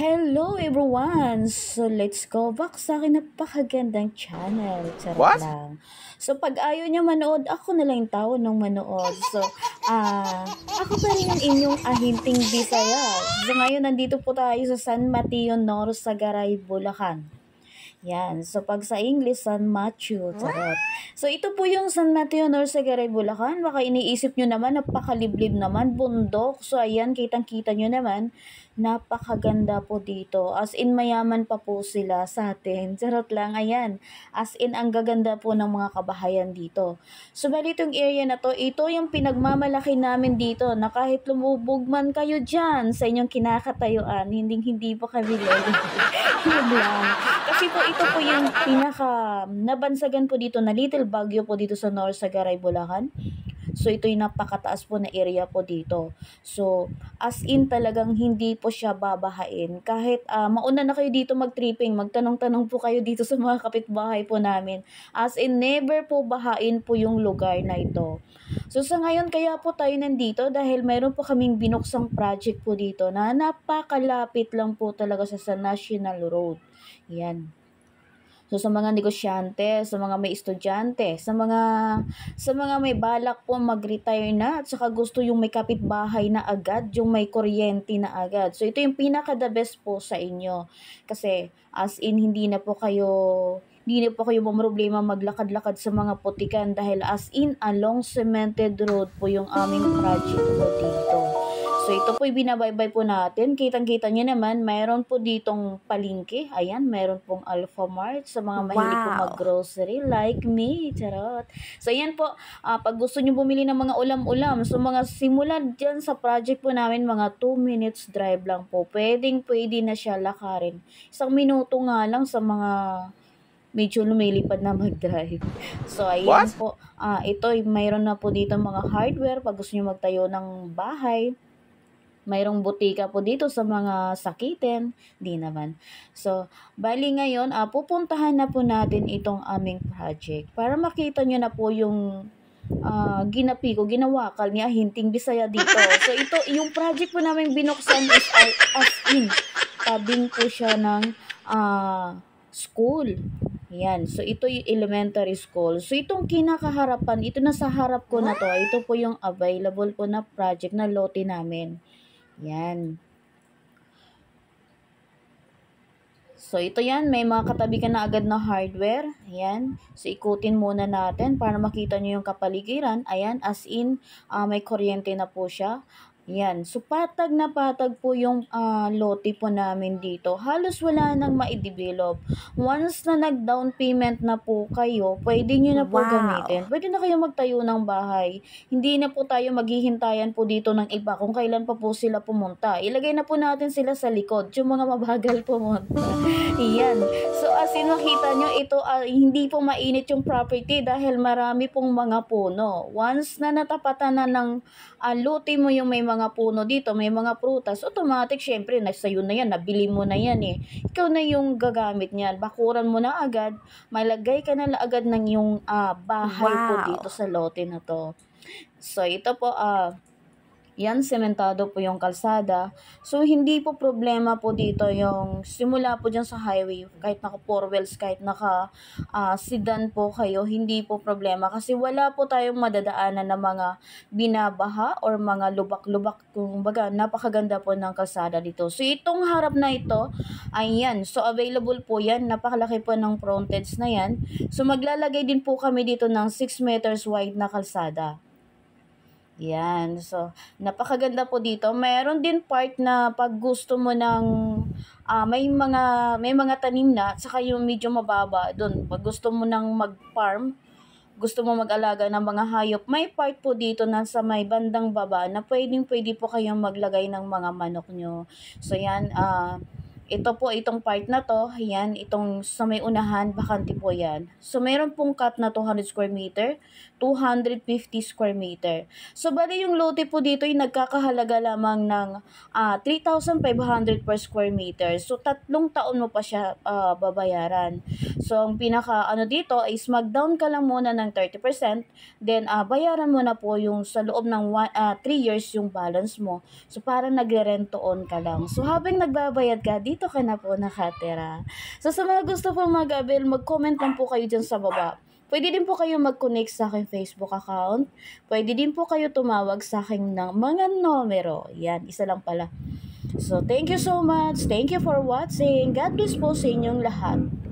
Hello everyone! So let's go back sa akin napakagandang channel. Charot What? lang. So pag ayaw niya manood, ako na lang yung tao nung manood. So, ako pa rin ang inyong ahinting Bisaya. So ngayon nandito po tayo sa San Mateo North, Sagaray, Bulacan. Yan. So, pag sa English, San Mateo. Charot. So, ito po yung San Mateo, Norsagaray, Bulacan. Baka iniisip nyo naman, napakaliblib naman, bundok. So, ayan, kitang-kita nyo naman, napakaganda po dito. As in, mayaman pa po sila sa atin. Charot lang, ayan. As in, ang gaganda po ng mga kabahayan dito. So, bali itong area na to, ito yung pinagmamalaki namin dito na kahit lumubog man kayo dyan sa inyong kinakatayuan, hindi po kami lolo. Yun lang. Kasi po ito po yung pinaka nabansagan po dito na little Baguio po dito sa North Sagaray, Bulacan. So ito yung napakataas po na area po dito. So as in talagang hindi po siya babahain. Kahit mauna na kayo dito mag-tripping, magtanong-tanong po kayo dito sa mga kapitbahay po namin. As in never po bahain po yung lugar na ito. So sa ngayon kaya po tayo nandito dahil mayroon po kaming binuksang project po dito na napakalapit lang po talaga sa National Road. Yan. So sa mga negosyante, sa mga may estudyante, sa mga may balak po mag-retire na at saka gusto yung may kapitbahay na agad, yung may kuryente na agad. So ito yung pinaka the best po sa inyo. Kasi as in hindi na po kayo problema maglakad-lakad sa mga putikan dahil as in along cemented road po yung aming project po dito. So ito po binabaybay po natin. Kitang-kita niyo naman, mayroon po ditong palengke. Ayan, mayroon pong Alphamart sa mga mahilig po Wow! mag-grocery like me. Charot. So ayan po, pag gusto niyo bumili ng mga ulam-ulam, so mga simulan dyan sa project po namin, mga 2 minutes drive lang po. Pwede na siya lakarin. 1 minuto nga lang sa mga medyo lumilipad na mag-drive. So, ayan What? po. Ito, mayroon na po dito mga hardware pag gusto niyo magtayo ng bahay. Mayroong butika po dito sa mga sakitin, di naman. So, bali ngayon, pupuntahan na po natin itong aming project para makita nyo na po yung ginawakal niya, hinting Bisaya dito. So, ito, yung project po namin binuksan is as in, tabing po siya ng school. Yan. So, ito yung elementary school. So, itong kinakaharapan, ito na sa harap ko na to, ito po yung available po na project na lote namin. Yan. So, ito yan. May mga katabi ka na agad na hardware. Ayan. So, ikutin muna natin para makita nyo yung kapaligiran. Ayan. As in, may kuryente na po siya. Yan. So, patag na patag po yung lote po namin dito. Halos wala nang maidevelop. Once na nag-down payment na po kayo, pwede nyo na po Wow! gamitin. Pwede na kayo magtayo ng bahay. Hindi na po tayo maghihintayan po dito ng iba kung kailan pa po sila pumunta. Ilagay na po natin sila sa likod. Yung mga mabagal pumunta. Iyan. So, as in makita nyo, ito hindi po mainit yung property dahil marami pong mga puno. Once na natapatan na ng lote mo yung may mga puno dito, may mga prutas, automatic, syempre, sayo na yan, nabili mo na yan eh. Ikaw na yung gagamit niyan. Bakuran mo na agad, malagay ka na agad ng yung bahay po dito Wow! sa lote na to. So, ito po, yan, sementado po yung kalsada. So, hindi po problema po dito yung simula po dyan sa highway, kahit naka 4 wheels, kahit naka sedan po kayo, hindi po problema. Kasi wala po tayong madadaanan na mga binabaha or mga lubak-lubak. Kumbaga, napakaganda po ng kalsada dito. So, itong harap na ito, ayan. So, available po yan. Napakalaki po ng frontage na yan. So, maglalagay din po kami dito ng 6 meters wide na kalsada. Yan. So, napakaganda po dito. Meron din part na pag gusto mo ng may mga tanim na at saka yung medyo mababa doon. Pag gusto mo ng mag-farm, gusto mo mag-alaga ng mga hayop, may part po dito na sa may bandang baba na pwedeng-pwede po kayong maglagay ng mga manok nyo. So, yan, ito po, itong part na to, yan, itong sa may unahan, bakante po yan. So, meron pong cut na 200 square meter, 250 square meter. So, bali yung lote po dito ay nagkakahalaga lamang ng 3,500 per square meter. So, 3 taon mo pa siya babayaran. So, ang pinaka ano dito is mag-down ka lang muna ng 30%, then bayaran mo na po yung sa loob ng 3 years yung balance mo. So, parang nagre-rent to own ka lang. So, habang nagbabayad ka, dito ka na po nakatira. So, sa mga gusto po mag-avail, mag-comment lang po kayo dyan sa baba. Pwede din po kayo mag-connect sa aking Facebook account. Pwede din po kayo tumawag sa aking ng mga numero. Yan, isa lang pala. So, thank you so much. Thank you for watching. God bless po sa inyong lahat.